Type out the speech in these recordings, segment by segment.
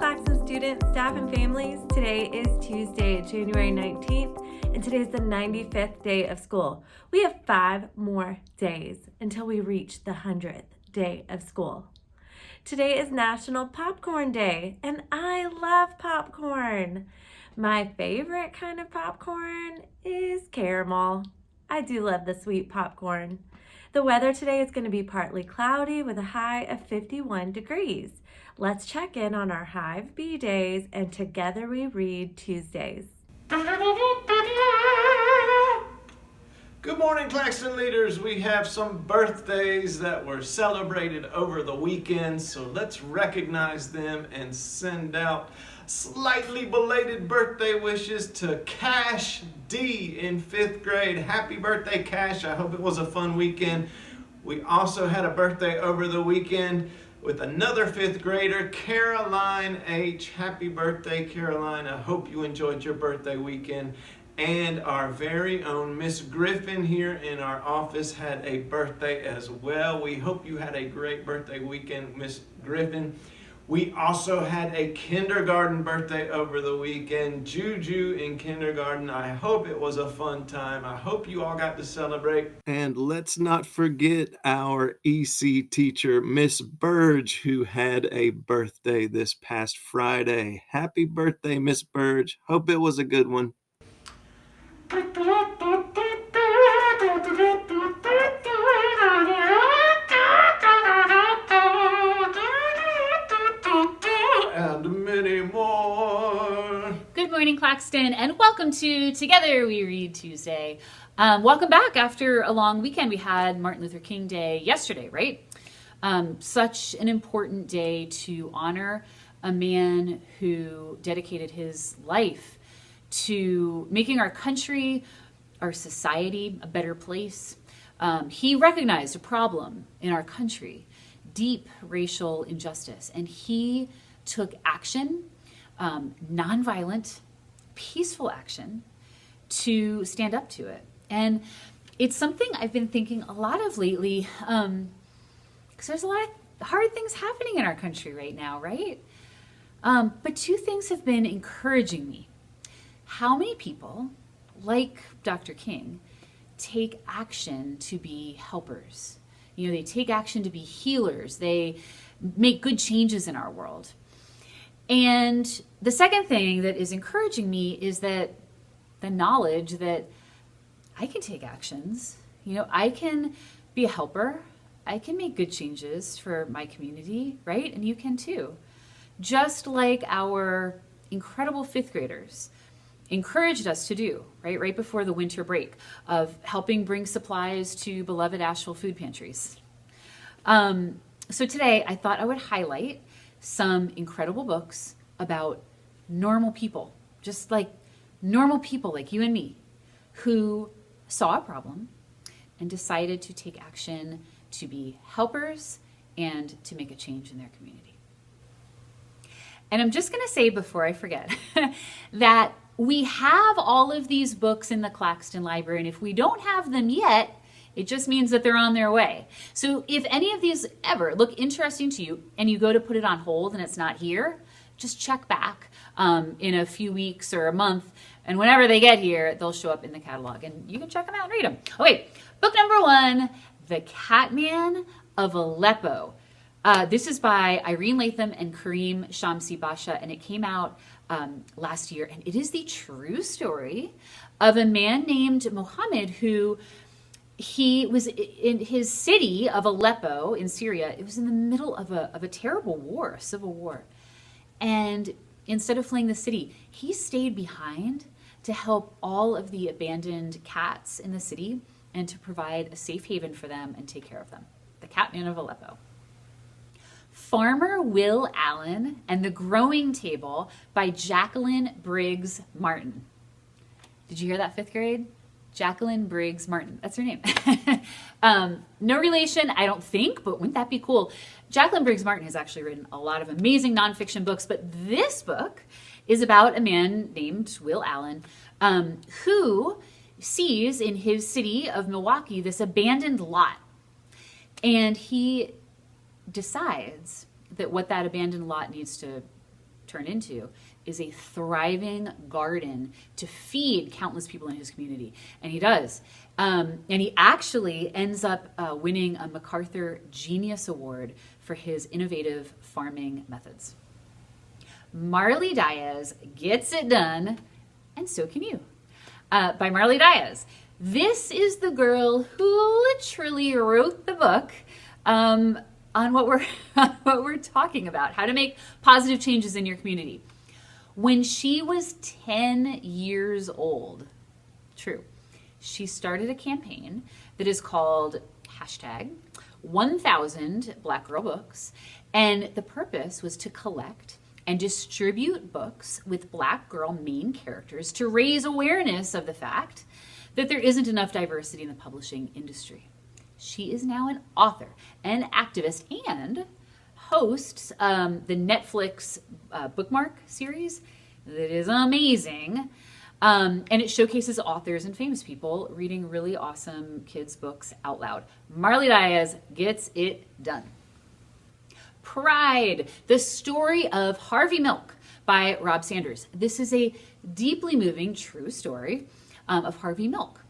Claxton students, staff, and families. Today is Tuesday, January 19th, and today is the 95th day of school. We have 5 more days until we reach the 100th day of school. Today is National Popcorn Day, and I love popcorn. My favorite kind of popcorn is caramel. I do love the sweet popcorn. The weather today is going to be partly cloudy with a high of 51 degrees. Let's check in on our Hive B days, and together we read Tuesdays. Good morning, Claxton leaders. We have some birthdays that were celebrated over the weekend, so let's recognize them and send out slightly belated birthday wishes to Cash D in 5th grade. Happy birthday, Cash. I hope it was a fun weekend. We also had a birthday over the weekend with another 5th grader, Caroline H. Happy birthday, Caroline. I hope you enjoyed your birthday weekend. And our very own Miss Griffin here in our office had a birthday as well. We hope you had a great birthday weekend, Miss Griffin. We also had a kindergarten birthday over the weekend. Juju in kindergarten. I hope it was a fun time. I hope you all got to celebrate. And let's not forget our EC teacher, Miss Burge, who had a birthday this past Friday. Happy birthday, Miss Burge. Hope it was a good one. And many more. Good morning, Claxton, and welcome to Together We Read Tuesday. Welcome back after a long weekend. We had Martin Luther King Day yesterday, right? Such an important day to honor a man who dedicated his life to making our country, our society, a better place. He recognized a problem in our country, deep racial injustice, and he took action, nonviolent, peaceful action, to stand up to it. And it's something I've been thinking a lot of lately, because there's a lot of hard things happening in our country right now, right? But 2 things have been encouraging me. How many people, like Dr. King, take action to be helpers? You know, they take action to be healers. They make good changes in our world. And the second thing that is encouraging me is that the knowledge that I can take actions. You know, I can be a helper. I can make good changes for my community, right? And you can too. Just like our incredible 5th graders encouraged us to do, right before the winter break, of helping bring supplies to beloved Asheville food pantries. So today I thought I would highlight some incredible books about normal people, just like normal people like you and me, who saw a problem and decided to take action to be helpers and to make a change in their community. And I'm just going to say before I forget that we have all of these books in the Claxton Library, and if we don't have them yet, it just means that they're on their way. So if any of these ever look interesting to you and you go to put it on hold and it's not here, just check back in a few weeks or a month, and whenever they get here, they'll show up in the catalog, and you can check them out and read them. Okay, book number 1, The Catman of Aleppo. This is by Irene Latham and Kareem Shamsi Basha, and it came out last year. And it is the true story of a man named Mohammed who he was in his city of Aleppo in Syria. It was in the middle of a terrible war, a civil war. And instead of fleeing the city, he stayed behind to help all of the abandoned cats in the city and to provide a safe haven for them and take care of them. The Catman of Aleppo. Farmer Will Allen and the Growing Table by Jacqueline Briggs Martin. Did you hear that, 5th grade? Jacqueline Briggs Martin. That's her name. No relation, I don't think, but wouldn't that be cool? Jacqueline Briggs Martin has actually written a lot of amazing nonfiction books, but this book is about a man named Will Allen who sees in his city of Milwaukee this abandoned lot. And he decides that what that abandoned lot needs to turn into is a thriving garden to feed countless people in his community. And he does. And he actually ends up winning a MacArthur Genius Award for his innovative farming methods. Marley Diaz gets it done, and so can you. By Marley Diaz. This is the girl who literally wrote the book on what we're talking about, how to make positive changes in your community. When she was 10 years old, true, she started a campaign that is called #1000 Black Girl Books, and the purpose was to collect and distribute books with Black girl main characters to raise awareness of the fact that there isn't enough diversity in the publishing industry. She is now an author, an activist, and hosts the Netflix bookmark series that is amazing. And it showcases authors and famous people reading really awesome kids' books out loud. Marley Diaz gets it done. Pride, the story of Harvey Milk by Rob Sanders. This is a deeply moving, true story of Harvey Milk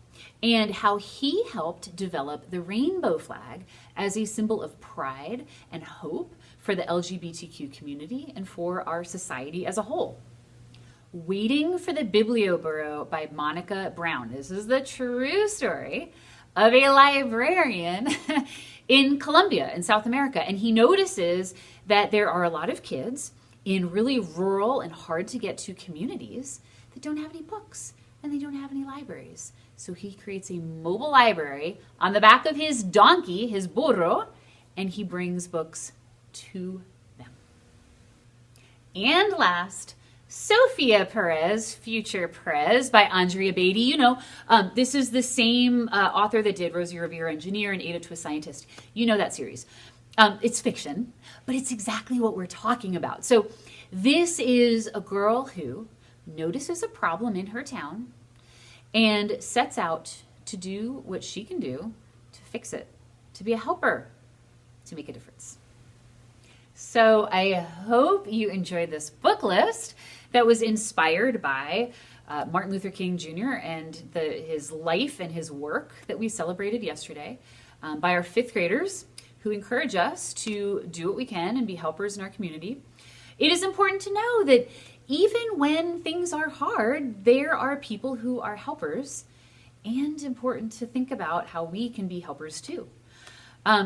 and how he helped develop the rainbow flag as a symbol of pride and hope for the LGBTQ community and for our society as a whole. Waiting for the Biblioboro by Monica Brown. This is the true story of a librarian in Colombia, in South America. And he notices that there are a lot of kids in really rural and hard to get to communities that don't have any books and they don't have any libraries. So he creates a mobile library on the back of his donkey, his burro, and he brings books to them. And last, Sophia Perez, Future Perez by Andrea Beatty. You know, this is the same author that did Rosie Rivera Engineer and Ada to a Scientist. You know that series. It's fiction, but it's exactly what we're talking about. So this is a girl who notices a problem in her town and sets out to do what she can do to fix it, to be a helper, to make a difference. So I hope you enjoyed this book list that was inspired by Martin Luther King Jr. and his life and his work that we celebrated yesterday, by our fifth graders who encourage us to do what we can and be helpers in our community. It is important to know that even when things are hard, there are people who are helpers, and important to think about how we can be helpers too.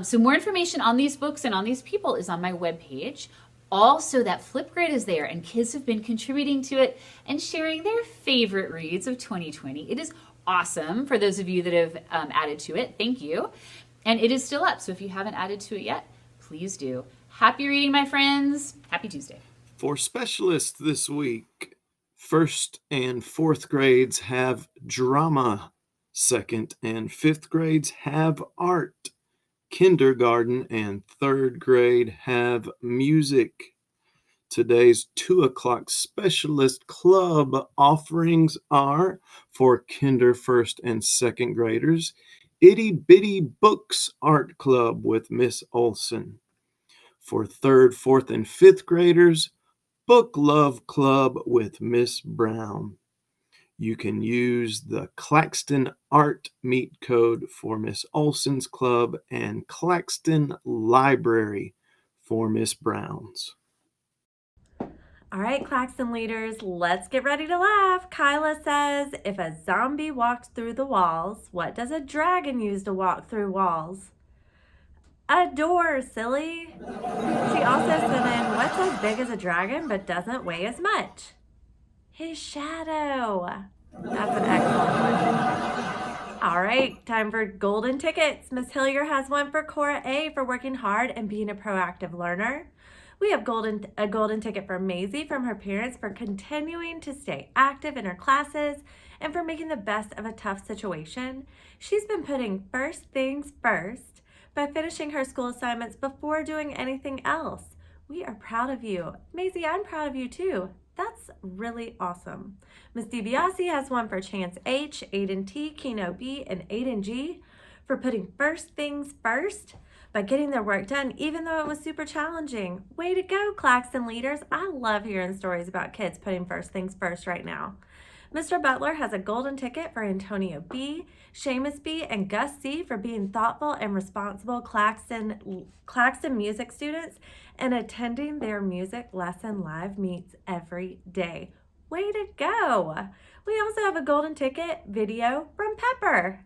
So more information on these books and on these people is on my webpage. Also, that Flipgrid is there, and kids have been contributing to it and sharing their favorite reads of 2020. It is awesome for those of you that have added to it. Thank you. And it is still up, so if you haven't added to it yet, please do. Happy reading, my friends. Happy Tuesday. For specialists this week, first and fourth grades have drama. Second and fifth grades have art. Kindergarten and third grade have music. Today's 2 o'clock specialist club offerings are for kinder, first, and second graders. Itty Bitty Books Art Club with Miss Olson. For third, fourth, and fifth graders, Book Love Club with Miss Brown. You can use the Claxton Art Meet Code for Miss Olson's club and Claxton Library for Miss Brown's. All right, Claxton leaders, let's get ready to laugh. Kyla says, if a zombie walked through the walls, what does a dragon use to walk through walls? A door, silly. She also sent in, what's as big as a dragon but doesn't weigh as much? His shadow. That's an excellent one. All right, time for golden tickets. Miss Hillier has one for Cora A for working hard and being a proactive learner. We have a golden ticket for Maisie from her parents for continuing to stay active in her classes and for making the best of a tough situation. She's been putting first things first by finishing her school assignments before doing anything else. We are proud of you. Maisie, I'm proud of you too. That's really awesome. Miss DiBiase has one for Chance H, Aiden T, Keno B, and Aiden G for putting first things first by getting their work done, even though it was super challenging. Way to go, Claxton leaders. I love hearing stories about kids putting first things first right now. Mr. Butler has a golden ticket for Antonio B., Seamus B., and Gus C. for being thoughtful and responsible Claxton music students and attending their music lesson live meets every day. Way to go! We also have a golden ticket video from Pepper.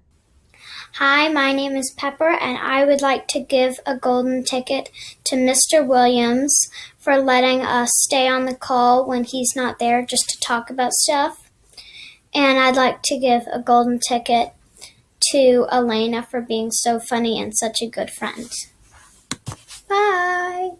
Hi, my name is Pepper, and I would like to give a golden ticket to Mr. Williams for letting us stay on the call when he's not there just to talk about stuff. And I'd like to give a golden ticket to Elena for being so funny and such a good friend. Bye!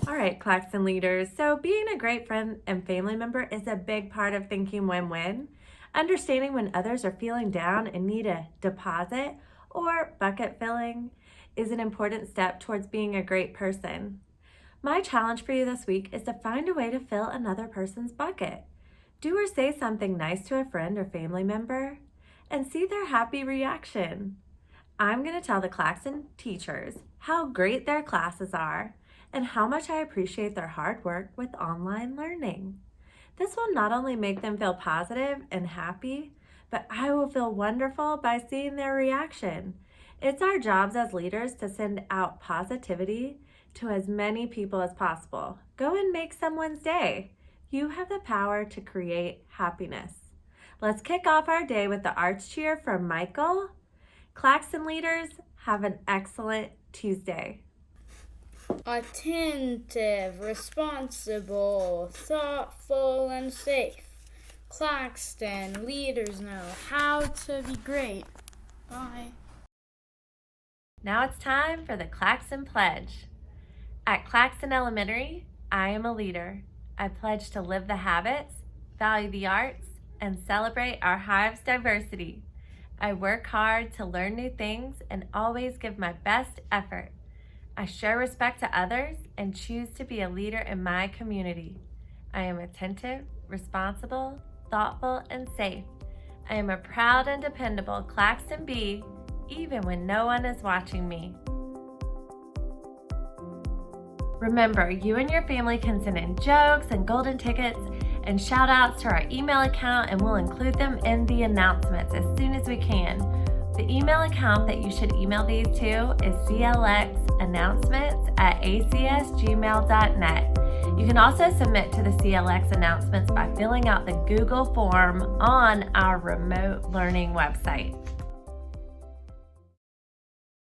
All right, Claxton leaders. So being a great friend and family member is a big part of thinking win-win. Understanding when others are feeling down and need a deposit or bucket filling is an important step towards being a great person. My challenge for you this week is to find a way to fill another person's bucket. Do or say something nice to a friend or family member and see their happy reaction. I'm going to tell the Claxton teachers how great their classes are and how much I appreciate their hard work with online learning. This will not only make them feel positive and happy, but I will feel wonderful by seeing their reaction. It's our jobs as leaders to send out positivity to as many people as possible. Go and make someone's day. You have the power to create happiness. Let's kick off our day with the arts cheer from Michael. Claxton leaders, have an excellent Tuesday. Attentive, responsible, thoughtful, and safe. Claxton leaders know how to be great. Bye. Now it's time for the Claxton Pledge. At Claxton Elementary, I am a leader. I pledge to live the habits, value the arts, and celebrate our hive's diversity. I work hard to learn new things and always give my best effort. I show respect to others and choose to be a leader in my community. I am attentive, responsible, thoughtful, and safe. I am a proud and dependable Claxton Bee, even when no one is watching me. Remember, you and your family can send in jokes and golden tickets and shout outs to our email account, and we'll include them in the announcements as soon as we can. The email account that you should email these to is clxannouncements@acsgmail.net. You can also submit to the CLX announcements by filling out the Google form on our remote learning website.